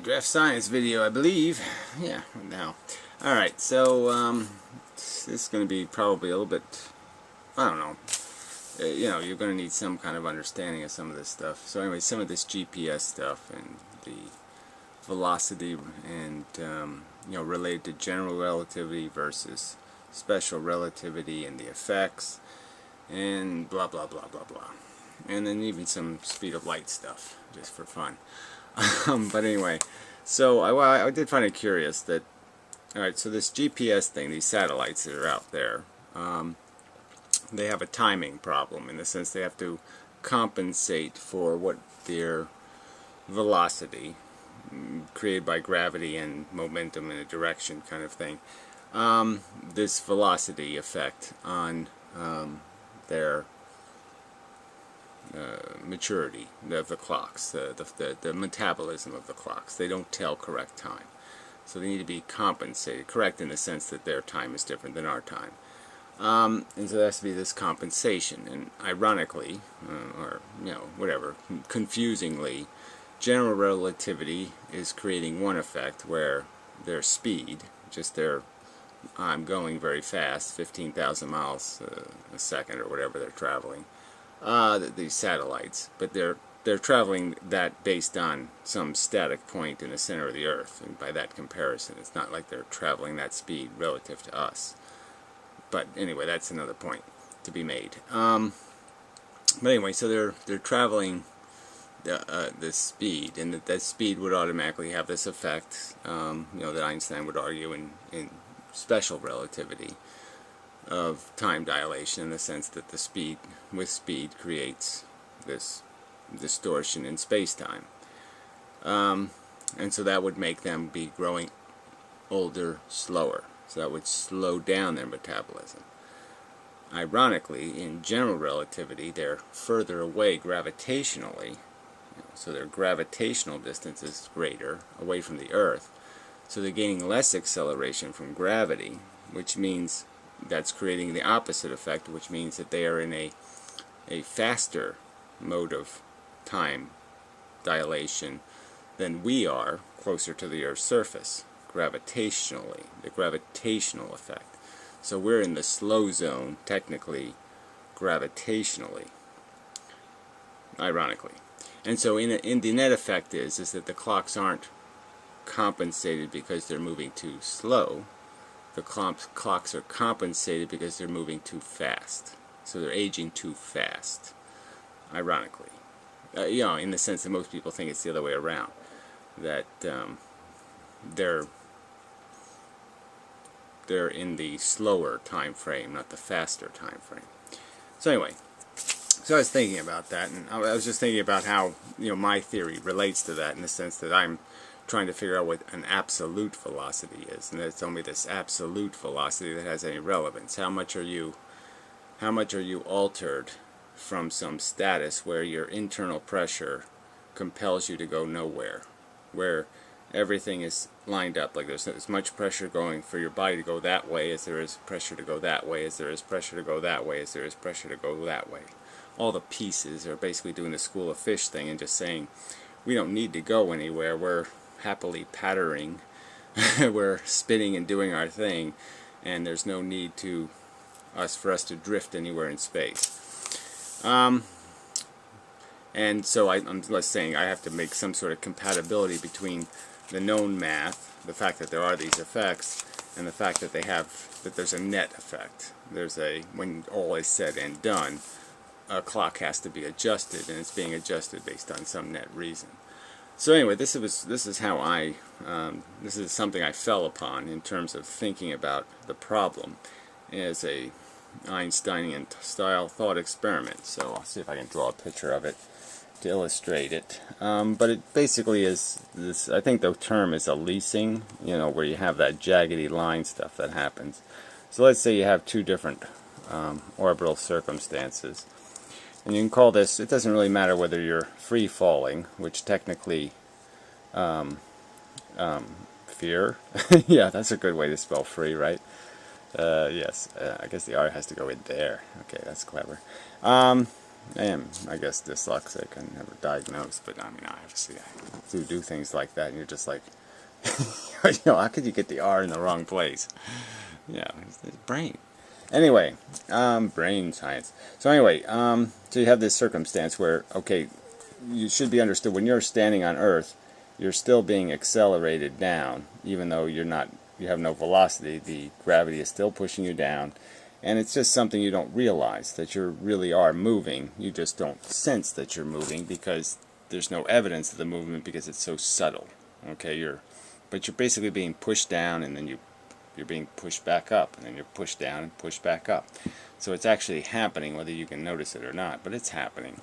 Draft science video, I believe. Yeah, now. Alright, so this is going to be probably a little bit, I don't know, you know, you're going to need some kind of understanding of some of this stuff. So anyway, some of this GPS stuff and the velocity and, you know, related to general relativity versus special relativity and the effects and blah blah blah blah blah. And then even some speed of light stuff, just for fun. But anyway, so I did find it curious that, alright, so this GPS thing, these satellites that are out there, they have a timing problem in the sense they have to compensate for what their velocity, created by gravity and momentum in a direction kind of thing, this velocity effect on their maturity of the clocks, the metabolism of the clocks. They don't tell correct time. So they need to be compensated, correct in the sense that their time is different than our time. And so there has to be this compensation. And ironically, or you know, whatever, confusingly, general relativity is creating one effect where their speed, just their, I'm going very fast, 15,000 miles a second or whatever they're traveling, these satellites, but they're traveling that based on some static point in the center of the Earth, and by that comparison it's not like they're traveling that speed relative to us. But anyway, that's another point to be made. But anyway, so they're traveling this speed, and that speed would automatically have this effect, you know, that Einstein would argue in special relativity, of time dilation, in the sense that the speed with speed creates this distortion in space-time, and so that would make them be growing older slower, so that would slow down their metabolism. Ironically, in general relativity, they're further away gravitationally, you know, so their gravitational distance is greater away from the Earth, so they're gaining less acceleration from gravity, which means that's creating the opposite effect, which means that they are in a faster mode of time dilation than we are, closer to the Earth's surface, gravitationally, the gravitational effect. So we're in the slow zone, technically, gravitationally, ironically. And so in the net effect is that the clocks aren't compensated because they're moving too slow. The clocks are compensated because they're moving too fast. So they're aging too fast, ironically. You know, in the sense that most people think it's the other way around. That they're in the slower time frame, not the faster time frame. So anyway, so I was thinking about that, and I was just thinking about how, you know, my theory relates to that, in the sense that I'm trying to figure out what an absolute velocity is, and it's only this absolute velocity that has any relevance. How much are you altered from some status where your internal pressure compels you to go nowhere, where everything is lined up, like there's as much pressure going for your body to go that way as there is pressure to go that way, as there is pressure to go that way, as there is pressure to go that way. All the pieces are basically doing the school of fish thing and just saying, we don't need to go anywhere, we're happily pattering, we're spinning and doing our thing, and there's no need for us to drift anywhere in space. And so I'm just saying I have to make some sort of compatibility between the known math, the fact that there are these effects, and the fact that there's a net effect. When all is said and done, a clock has to be adjusted, and it's being adjusted based on some net reason. So anyway, this is something I fell upon in terms of thinking about the problem as a Einsteinian style thought experiment. So I'll see if I can draw a picture of it to illustrate it. But it basically is this. I think the term is a leasing, you know, where you have that jaggedy line stuff that happens. So let's say you have two different orbital circumstances. And you can call this, it doesn't really matter whether you're free falling, which technically, fear, yeah, that's a good way to spell free, right? Yes, I guess the R has to go in there. Okay, that's clever. I am, I guess, dyslexic and never diagnosed, but I mean, obviously I do things like that, and you're just like, you know, how could you get the R in the wrong place? Yeah, it's brain. Anyway, brain science. So anyway, so you have this circumstance where, okay, you should be understood when you're standing on Earth, you're still being accelerated down, even though you're not, you have no velocity. The gravity is still pushing you down, and it's just something you don't realize, that you really are moving. You just don't sense that you're moving because there's no evidence of the movement because it's so subtle. Okay, but you're basically being pushed down, and then you're being pushed back up, and then you're pushed down and pushed back up. So it's actually happening, whether you can notice it or not, but it's happening.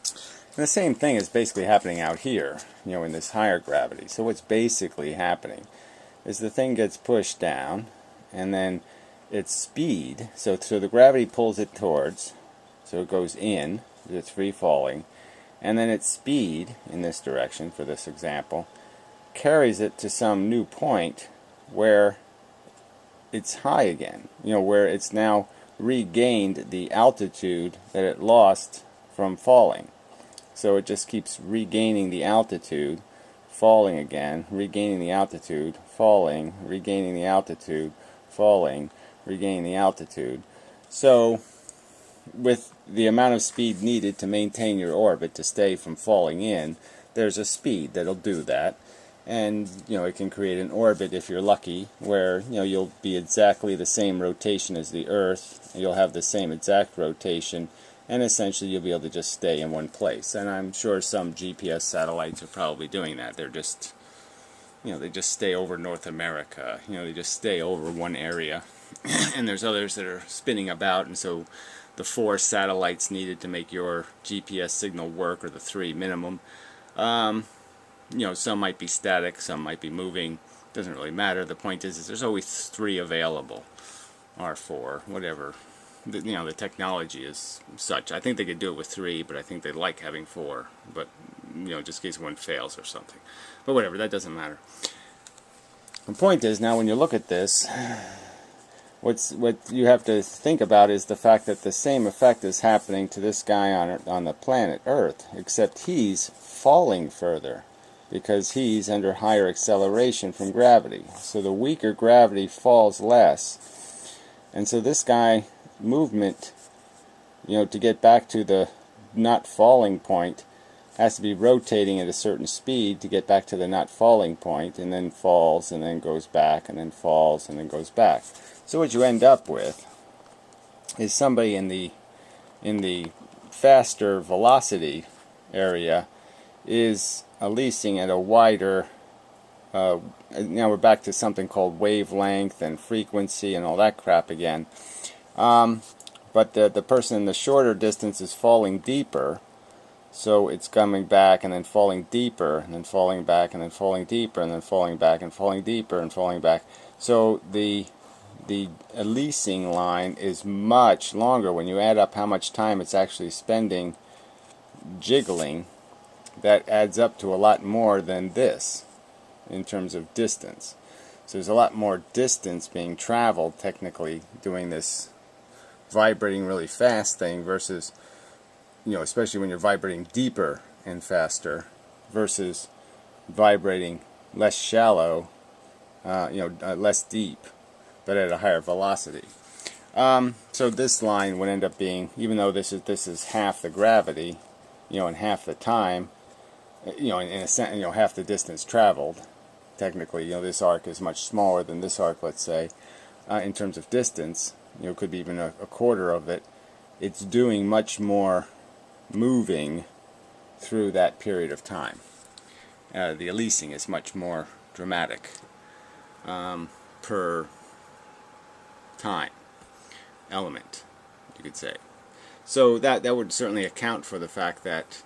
And the same thing is basically happening out here, you know, in this higher gravity. So what's basically happening is the thing gets pushed down, and then its speed, so the gravity pulls it towards, so it goes in, it's free falling, and then its speed, in this direction for this example, carries it to some new point where it's high again, you know, where it's now regained the altitude that it lost from falling. So it just keeps regaining the altitude, falling again, regaining the altitude, falling, regaining the altitude, falling, regaining the altitude. So with the amount of speed needed to maintain your orbit to stay from falling in, there's a speed that'll do that. And, you know, it can create an orbit, if you're lucky, where, you know, you'll be exactly the same rotation as the Earth, you'll have the same exact rotation, and essentially you'll be able to just stay in one place. And I'm sure some GPS satellites are probably doing that. They're just, you know, they just stay over North America. You know, they just stay over one area. And there's others that are spinning about, and so the 4 satellites needed to make your GPS signal work, or the 3 minimum. You know, some might be static, some might be moving. Doesn't really matter. The point is there's always 3 available, or 4, whatever. You know, the technology is such. I think they could do it with 3, but I think they like having 4. But, you know, just in case one fails or something. But whatever, that doesn't matter. The point is, now when you look at this, what you have to think about is the fact that the same effect is happening to this guy on the planet Earth, except he's falling further, because he's under higher acceleration from gravity. So the weaker gravity falls less. And so this guy, movement, you know, to get back to the not falling point, has to be rotating at a certain speed to get back to the not falling point, and then falls, and then goes back, and then falls, and then goes back. So what you end up with is somebody in the faster velocity area is leasing at a wider, now we're back to something called wavelength and frequency and all that crap again. But the person in the shorter distance is falling deeper, so it's coming back and then falling deeper and then falling back and then falling deeper and then falling back and falling deeper and falling back. So the leasing line is much longer. When you add up how much time it's actually spending jiggling, that adds up to a lot more than this in terms of distance. So there's a lot more distance being traveled technically doing this vibrating really fast thing versus, you know, especially when you're vibrating deeper and faster versus vibrating less shallow, less deep, but at a higher velocity. So this line would end up being, even though this is half the gravity, you know, and half the time, you know, in a sense, you know, half the distance traveled. Technically, you know, this arc is much smaller than this arc, let's say, in terms of distance. You know, could be even a quarter of it. It's doing much more moving through that period of time. The leasing is much more dramatic per time element, you could say. So that would certainly account for the fact that,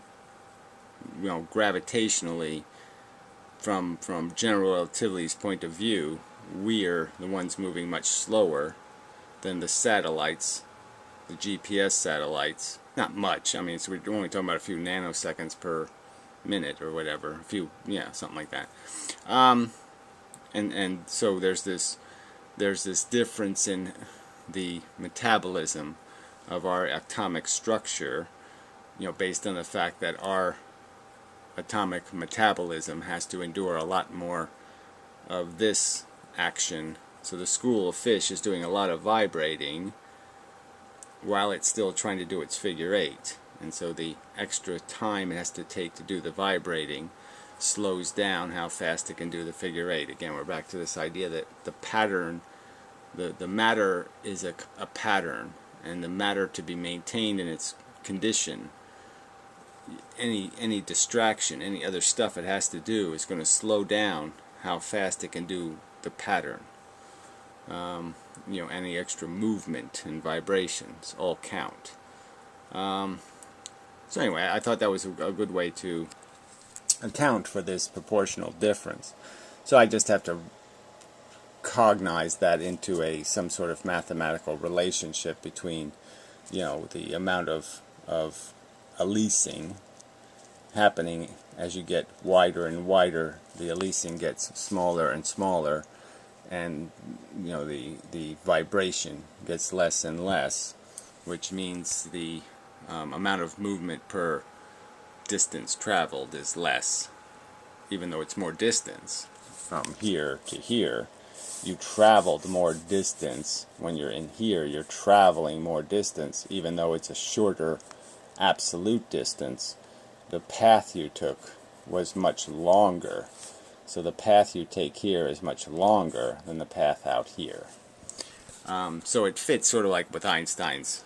you know, gravitationally, from general relativity's point of view, we're the ones moving much slower than the satellites, the GPS satellites. Not much. I mean, so we're only talking about a few nanoseconds per minute or whatever. A few, yeah, something like that. And so there's this difference in the metabolism of our atomic structure based on the fact that our atomic metabolism has to endure a lot more of this action. So the school of fish is doing a lot of vibrating while it's still trying to do its figure eight. And so the extra time it has to take to do the vibrating slows down how fast it can do the figure eight. Again, we're back to this idea that the pattern, the matter is a pattern, and the matter to be maintained in its condition, any distraction, any other stuff it has to do is going to slow down how fast it can do the pattern. Any extra movement and vibrations all count. So anyway, I thought that was a good way to account for this proportional difference. So I just have to cognize that into some sort of mathematical relationship between, the amount of Elysing happening as you get wider and wider. The Elysing gets smaller and smaller, and the vibration gets less and less, which means the amount of movement per distance traveled is less, even though it's more distance from here to here. You traveled more distance when you're in here. You're traveling more distance, even though it's a shorter absolute distance. The path you took was much longer. So the path you take here is much longer than the path out here. So it fits sort of like with Einstein's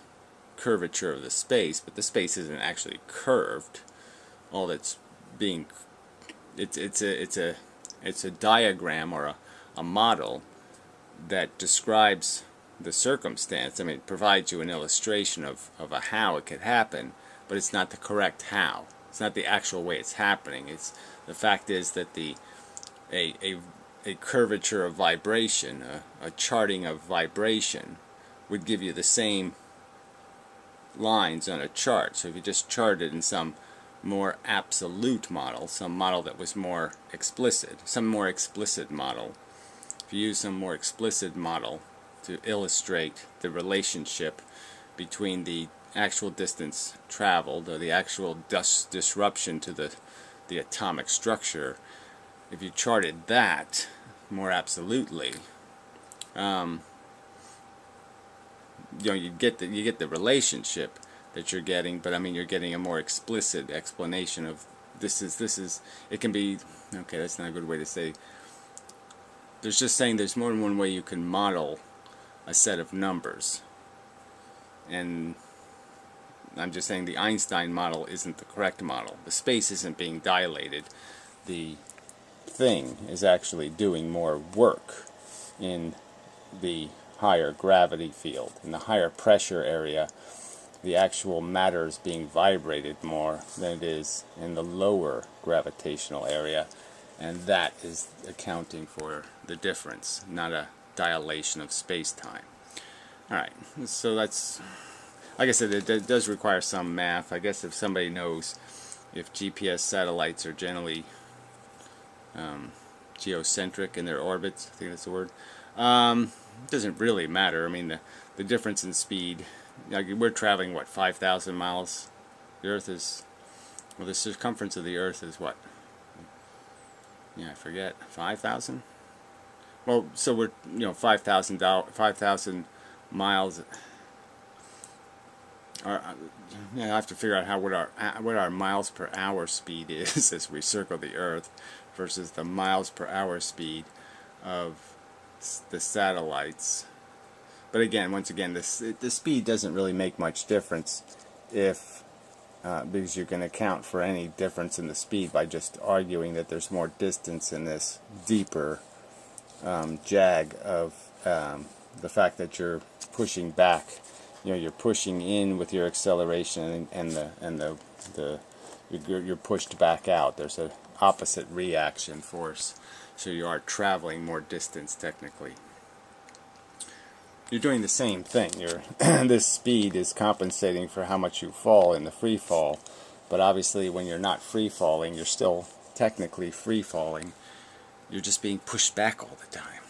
curvature of the space, but the space isn't actually curved. All that's being, it's a diagram or a model that describes the circumstance. I mean, it provides you an illustration of a how it could happen, but it's not the correct how. It's not the actual way it's happening. It's the fact is that a curvature of vibration, a charting of vibration, would give you the same lines on a chart. So if you just charted in some more absolute model, some model that was more explicit, some more explicit model, if you use some more explicit model to illustrate the relationship between the actual distance traveled or the actual disruption to the atomic structure, if you charted that more absolutely, you get the relationship that you're getting, but I mean you're getting a more explicit explanation of this is it can be, okay, that's not a good way to say. There's just saying there's more than one way you can model a set of numbers, and I'm just saying the Einstein model isn't the correct model. The space isn't being dilated. The thing is actually doing more work in the higher gravity field. In the higher pressure area, the actual matter is being vibrated more than it is in the lower gravitational area, and that is accounting for the difference, not a dilation of space-time. Alright, so that's, like I said, it does require some math. I guess if somebody knows if GPS satellites are generally geocentric in their orbits, I think that's the word, it doesn't really matter. I mean, the difference in speed, like we're traveling, what, 5,000 miles? The Earth is, well, the circumference of the Earth is what? Yeah, I forget, 5,000? Well, so we're, 5,000 miles. I have to figure out what our miles per hour speed is as we circle the Earth versus the miles per hour speed of the satellites. But again, once again, the speed doesn't really make much difference if because you can account for any difference in the speed by just arguing that there's more distance in this deeper jag of the fact that you're pushing back. You're pushing in with your acceleration, and you're pushed back out. There's an opposite reaction force, so you are traveling more distance technically. You're doing the same thing. This speed is compensating for how much you fall in the free fall, but obviously when you're not free falling, you're still technically free falling. You're just being pushed back all the time.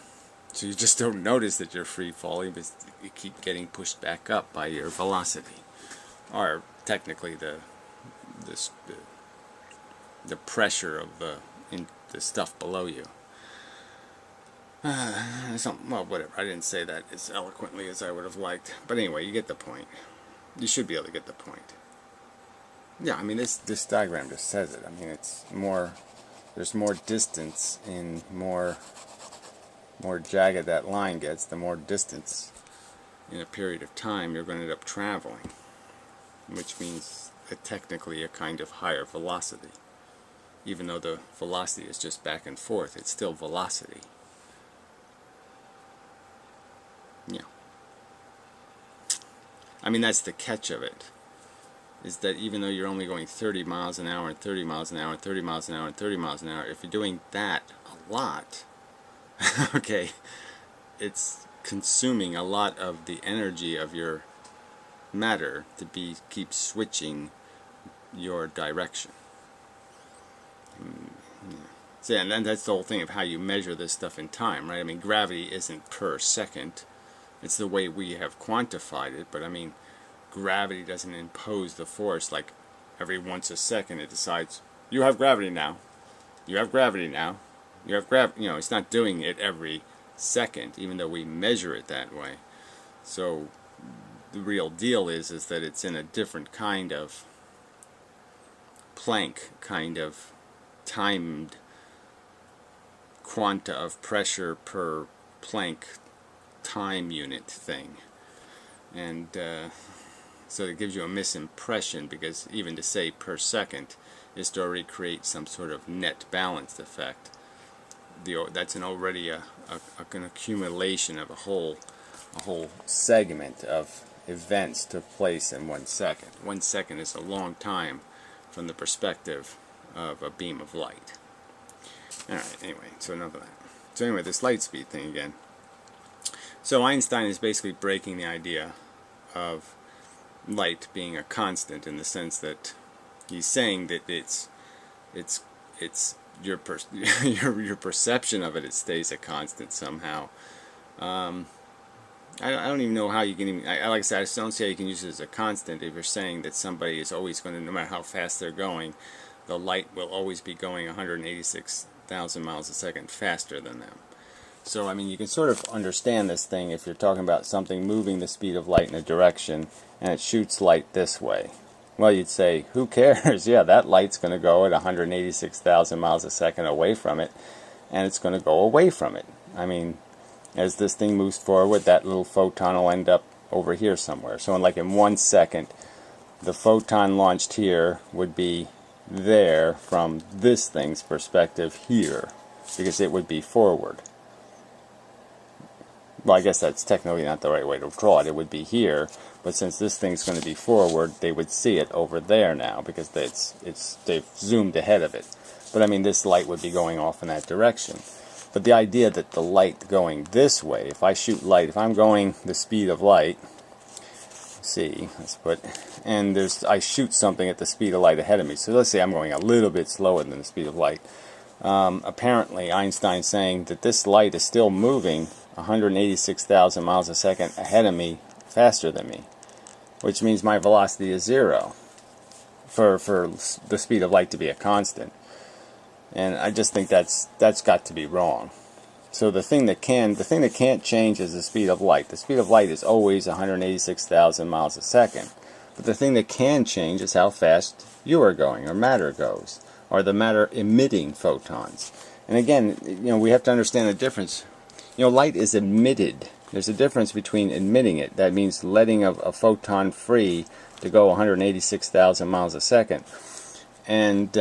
So you just don't notice that you're free falling, but you keep getting pushed back up by your velocity, or technically the the pressure of the stuff below you. Well, whatever. I didn't say that as eloquently as I would have liked, but anyway, you get the point. You should be able to get the point. Yeah, I mean this diagram just says it. I mean it's more. There's more distance in more jagged that line gets, the more distance in a period of time you're going to end up traveling, which means technically a kind of higher velocity. Even though the velocity is just back and forth, it's still velocity. Yeah. I mean, that's the catch of it, is that even though you're only going 30 miles an hour and 30 miles an hour and 30 miles an hour and 30 miles an hour, if you're doing that a lot, okay, it's consuming a lot of the energy of your matter to keep switching your direction. So, and then that's the whole thing of how you measure this stuff in time, right? I mean, gravity isn't per second. It's the way we have quantified it, but I mean, gravity doesn't impose the force like every once a second it decides, you have gravity now, you have gravity now, you have gravity. You know, it's not doing it every second, even though we measure it that way. So the real deal is that it's in a different kind of Planck kind of timed quanta of pressure per Planck time unit thing. And so it gives you a misimpression, because even to say per second is to already create some sort of net balanced effect. That's already an accumulation of a whole segment of events took place in 1 second. 1 second is a long time from the perspective of a beam of light. Alright, anyway, so enough of that. So anyway, this light speed thing again. So Einstein is basically breaking the idea of light being a constant, in the sense that he's saying that it's your perception of it, it stays a constant somehow. I don't even know how you can even, like I said, I just don't see how you can use it as a constant if you're saying that somebody is always going to, no matter how fast they're going, the light will always be going 186,000 miles a second faster than them. So, I mean, you can sort of understand this thing if you're talking about something moving the speed of light in a direction and it shoots light this way. Well, you'd say, who cares? Yeah, that light's going to go at 186,000 miles a second away from it, and it's going to go away from it. I mean, as this thing moves forward, that little photon will end up over here somewhere. So in 1 second, the photon launched here would be there from this thing's perspective here, because it would be forward. Well, I guess that's technically not the right way to draw it. It would be here, but since this thing's going to be forward, they would see it over there now, because they've zoomed ahead of it. But I mean, this light would be going off in that direction. But the idea that the light going this way, if I shoot light, if I'm going the speed of light, and I shoot something at the speed of light ahead of me. So let's say I'm going a little bit slower than the speed of light. Apparently, Einstein's saying that this light is still moving 186,000 miles a second ahead of me, faster than me, which means my velocity is 0 for the speed of light to be a constant. And I just think that's got to be wrong. So the thing that can't change is the speed of light. The speed of light is always 186,000 miles a second. But the thing that can change is how fast you are going, or matter goes, or the matter emitting photons. And again, we have to understand the difference. Light is emitted. There's a difference between emitting it, that means letting a photon free to go 186,000 miles a second, and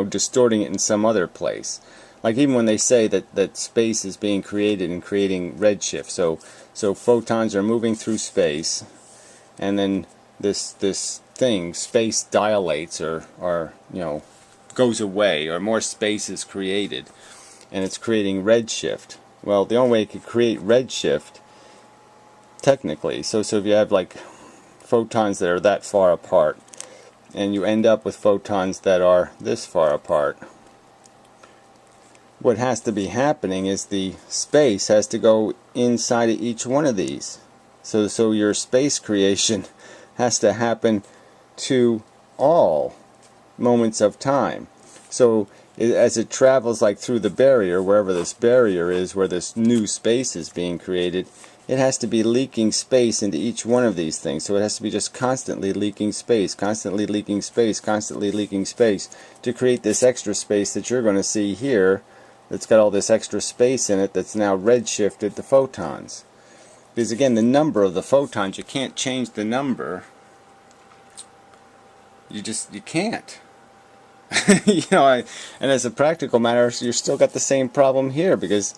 distorting it in some other place. Like even when they say that space is being created and creating redshift, so photons are moving through space, and then this thing, space dilates or goes away, or more space is created, and it's creating redshift. Well, the only way it could create redshift, technically, so if you have like photons that are that far apart, and you end up with photons that are this far apart, what has to be happening is the space has to go inside of each one of these. So your space creation has to happen to all moments of time. So as it travels like through the barrier, wherever this barrier is, where this new space is being created, it has to be leaking space into each one of these things. So it has to be just constantly leaking space, constantly leaking space, constantly leaking space to create this extra space that you're going to see here that's got all this extra space in it that's now redshifted to photons. Because again, the number of the photons, you can't change the number. You can't. And as a practical matter, you're still got the same problem here because,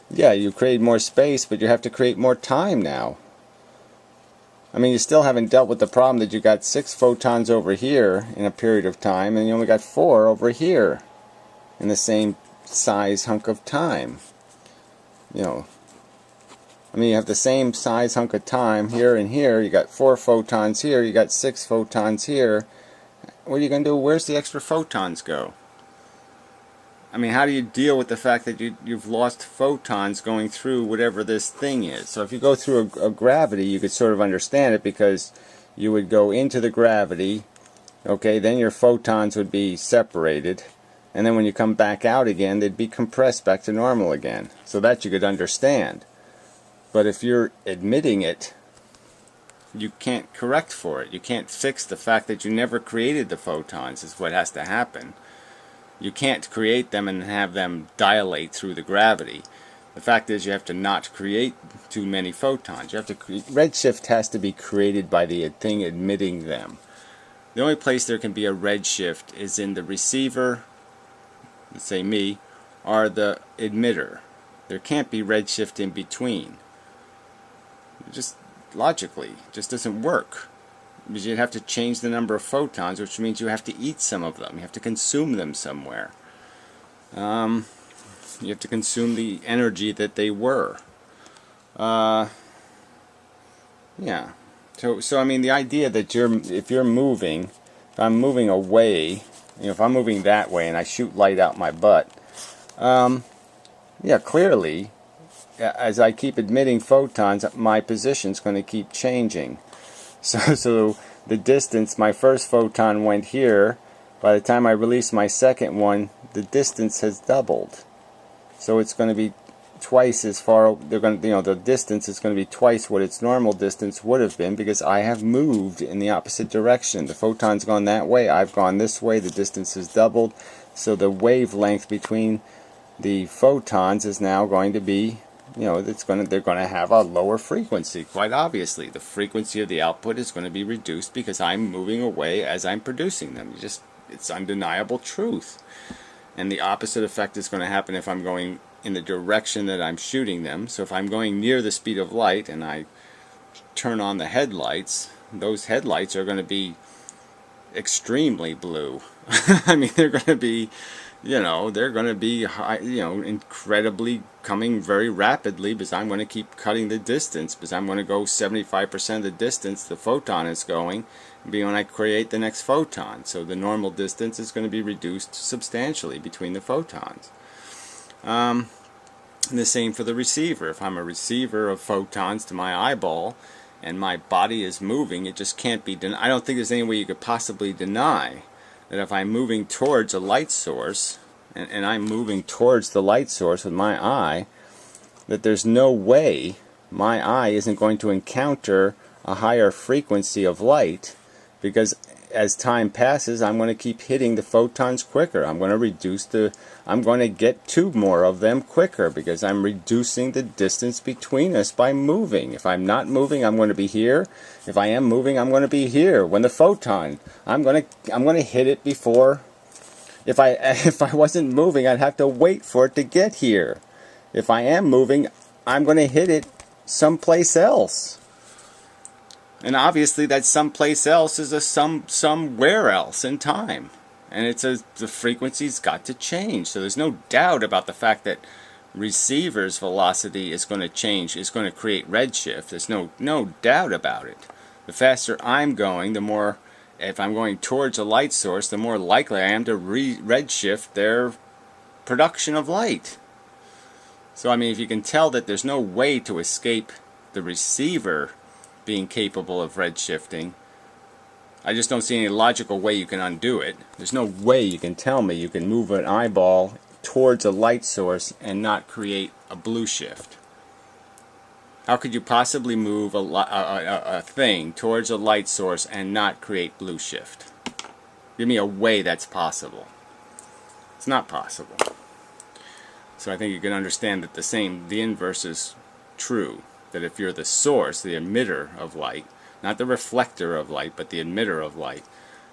yeah, you create more space, but you have to create more time now. I mean, you still haven't dealt with the problem that you got 6 photons over here in a period of time, and you only got 4 over here in the same size hunk of time. I mean, you have the same size hunk of time here and here. You got 4 photons here. You got 6 photons here. What are you going to do? Where's the extra photons go? I mean, how do you deal with the fact that you've lost photons going through whatever this thing is? So if you go through a gravity, you could sort of understand it because you would go into the gravity, okay, then your photons would be separated, and then when you come back out again, they'd be compressed back to normal again. So that you could understand. But if you're admitting it, you can't correct for it. You can't fix the fact that you never created the photons is what has to happen. You can't create them and have them dilate through the gravity. The fact is you have to not create too many photons. You have to redshift has to be created by the thing emitting them. The only place there can be a redshift is in the receiver, let's say me, or the emitter. There can't be redshift in between. Just logically, it just doesn't work. Because you'd have to change the number of photons, which means you have to eat some of them. You have to consume them somewhere. You have to consume the energy that they were. Yeah. So I mean, the idea that if you're moving, if I'm moving away, if I'm moving that way and I shoot light out my butt, yeah, clearly, as I keep emitting photons, my position's going to keep changing. So the distance, my first photon went here. By the time I release my second one, the distance has doubled. So it's going to be twice as far. The distance is going to be twice what its normal distance would have been because I have moved in the opposite direction. The photon's gone that way. I've gone this way. The distance has doubled. So the wavelength between the photons is now going to be, they're going to have a lower frequency. Quite obviously, the frequency of the output is going to be reduced because I'm moving away as I'm producing them. It's undeniable truth. And the opposite effect is going to happen if I'm going in the direction that I'm shooting them. So if I'm going near the speed of light and I turn on the headlights, those headlights are going to be extremely blue. I mean, they're going to be, they're going to be high, incredibly coming very rapidly because I'm going to keep cutting the distance because I'm going to go 75% of the distance the photon is going when I create the next photon. So the normal distance is going to be reduced substantially between the photons. And the same for the receiver. If I'm a receiver of photons to my eyeball and my body is moving, it just can't be denied. I don't think there's any way you could possibly deny that if I'm moving towards a light source, and I'm moving towards the light source with my eye, that there's no way my eye isn't going to encounter a higher frequency of light, because as time passes, I'm going to keep hitting the photons quicker. I'm going to get to more of them quicker because I'm reducing the distance between us by moving. If I'm not moving, I'm going to be here. If I am moving, I'm going to be here. When the photon, I'm going to hit it before. If I wasn't moving, I'd have to wait for it to get here. If I am moving, I'm going to hit it someplace else. And obviously that someplace else is somewhere else in time. And the frequency's got to change. So there's no doubt about the fact that receiver's velocity is going to change, is going to create redshift. There's no doubt about it. The faster I'm going, the more, if I'm going towards a light source, the more likely I am to redshift their production of light. So I mean, if you can tell that there's no way to escape the receiver being capable of redshifting, I just don't see any logical way you can undo it. There's no way you can tell me you can move an eyeball towards a light source and not create a blue shift. How could you possibly move a thing towards a light source and not create blue shift? Give me a way that's possible. It's not possible. So I think you can understand that the inverse is true. That if you're the source, the emitter of light, not the reflector of light, but the emitter of light,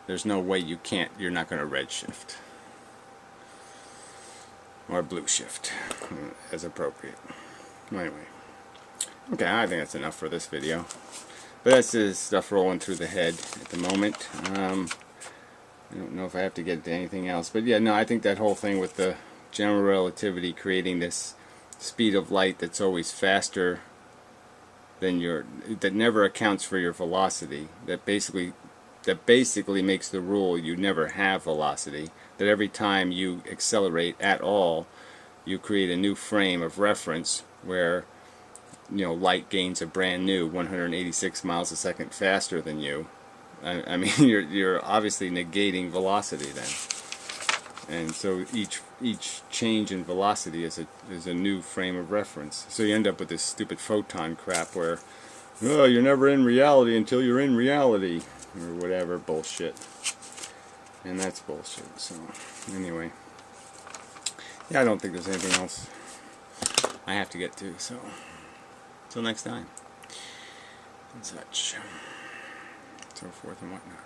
there's no way you're not going to redshift. Or blue shift, as appropriate. Anyway. Okay, I think that's enough for this video. But that's the stuff rolling through the head at the moment. I don't know if I have to get into anything else. But yeah, no, I think that whole thing with the general relativity creating this speed of light that's always faster than that never accounts for your velocity, that basically makes the rule you never have velocity, that every time you accelerate at all, you create a new frame of reference where light gains a brand new 186 miles a second faster than you. I mean, you're obviously negating velocity then, and so each change in velocity is a new frame of reference. So you end up with this stupid photon crap where, oh, you're never in reality until you're in reality, or whatever bullshit. And that's bullshit. So anyway, yeah, I don't think there's anything else I have to get to. So till next time, and such, so forth and whatnot.